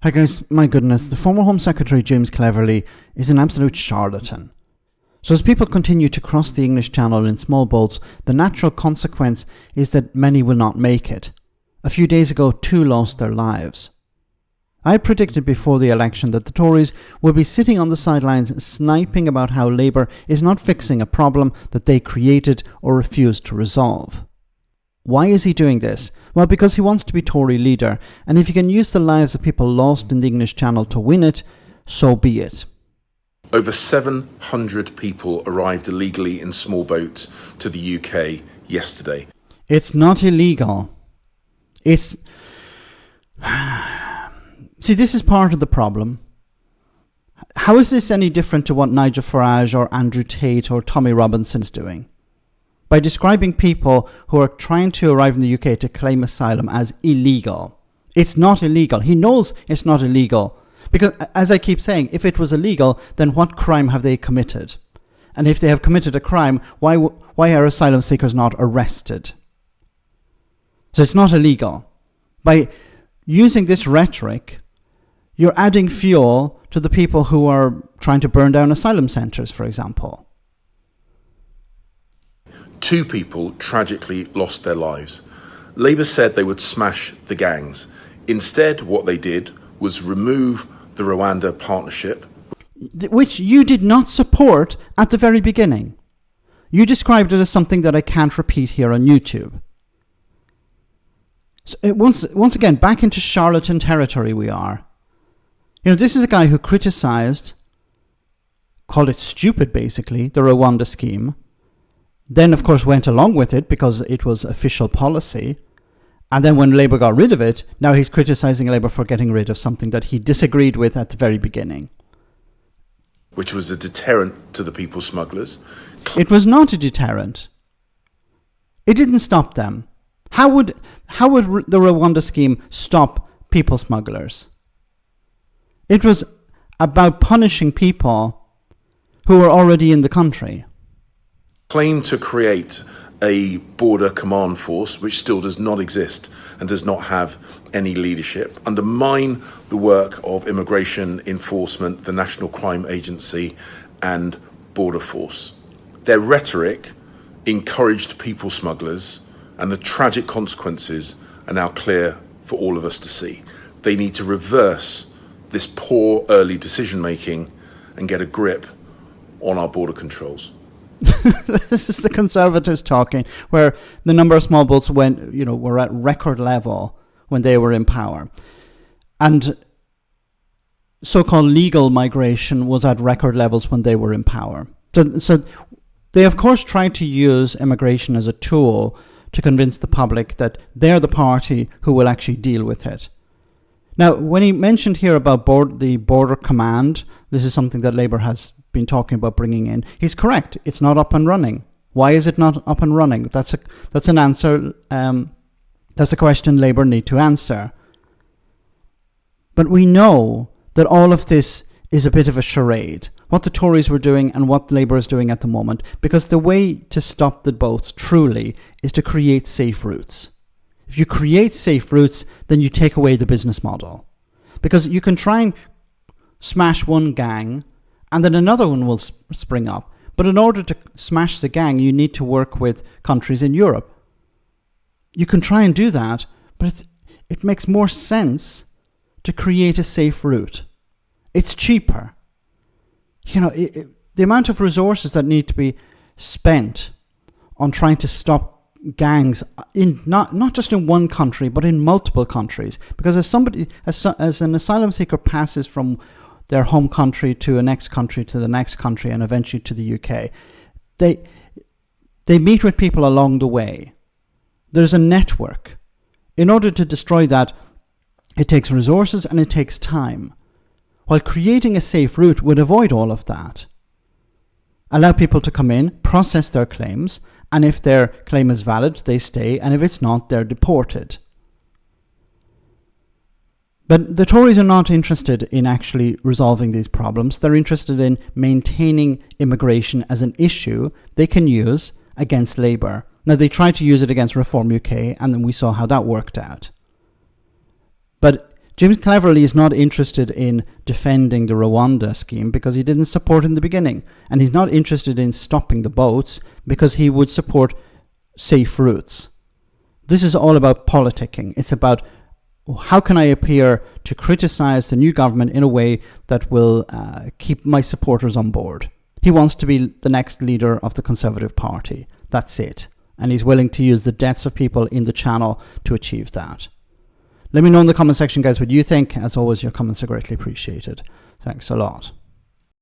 Hi guys, my goodness, the former Home Secretary James Cleverly is an absolute charlatan. So as people continue to cross the English Channel in small boats, the natural consequence is that many will not make it. A few days ago, 2 lost their lives. I predicted before the election that the Tories will be sitting on the sidelines sniping about how Labour is not fixing a problem that they created or refused to resolve. Why is he doing this? Well, because he wants to be Tory leader, and if he can use the lives of people lost in the English Channel to win it, so be it. Over 700 people arrived illegally in small boats to the UK yesterday. It's not illegal. It's... See, this is part of the problem. How is this any different to what Nigel Farage or Andrew Tate or Tommy Robinson's doing? By describing people who are trying to arrive in the UK to claim asylum as illegal. It's not illegal. He knows it's not illegal. Because, as I keep saying, if it was illegal, then what crime have they committed? And if they have committed a crime, why are asylum seekers not arrested? So it's not illegal. By using this rhetoric, you're adding fuel to the people who are trying to burn down asylum centres, for example. 2 people tragically lost their lives. Labour said they would smash the gangs. Instead, what they did was remove the Rwanda partnership, which you did not support at the very beginning. You described it as something that I can't repeat here on YouTube. So once again, back into charlatan territory we are. You know, this is a guy who criticised, called it stupid basically, the Rwanda scheme. Then, of course, went along with it because it was official policy. And then when Labour got rid of it, now he's criticising Labour for getting rid of something that he disagreed with at the very beginning. which was a deterrent to the people smugglers. It was not a deterrent. It didn't stop them. How would the Rwanda scheme stop people smugglers? It was about punishing people who were already in the country. Claimed to create a border command force which still does not exist and does not have any leadership, undermine the work of immigration enforcement, the National Crime Agency and Border Force. Their rhetoric encouraged people smugglers, and the tragic consequences are now clear for all of us to see. They need to reverse this poor early decision making and get a grip on our border controls. This is the Conservatives talking, where the number of small boats were at record level when they were in power, and so-called legal migration was at record levels when they were in power. So they of course tried to use immigration as a tool to convince the public that they're the party who will actually deal with it. Now, when he mentioned here about the border command, this is something that Labour has been talking about bringing in. He's correct. It's not up and running. Why is it not up and running? That's an answer. That's a question Labour need to answer. But we know that all of this is a bit of a charade. What the Tories were doing and what Labour is doing at the moment, because the way to stop the boats truly is to create safe routes. If you create safe routes, then you take away the business model. Because you can try and smash one gang and then another one will spring up. But in order to smash the gang, you need to work with countries in Europe. You can try and do that, but it makes more sense to create a safe route. It's cheaper. The amount of resources that need to be spent on trying to stop gangs in not just in one country but in multiple countries, because as an asylum seeker passes from their home country to the next country and eventually to the UK, they meet with people along the way. There's a network. In order to destroy that, it takes resources and it takes time. While creating a safe route would avoid all of that. Allow people to come in, process their claims, and if their claim is valid, they stay, and if it's not, they're deported. But the Tories are not interested in actually resolving these problems. They're interested in maintaining immigration as an issue they can use against Labour. Now, they tried to use it against Reform UK, and then we saw how that worked out. But James Cleverly is not interested in defending the Rwanda scheme because he didn't support it in the beginning. And he's not interested in stopping the boats because he would support safe routes. This is all about politicking. It's about how can I appear to criticize the new government in a way that will keep my supporters on board. He wants to be the next leader of the Conservative Party. That's it. And he's willing to use the deaths of people in the channel to achieve that. Let me know in the comment section, guys, what you think. As always, your comments are greatly appreciated. Thanks a lot.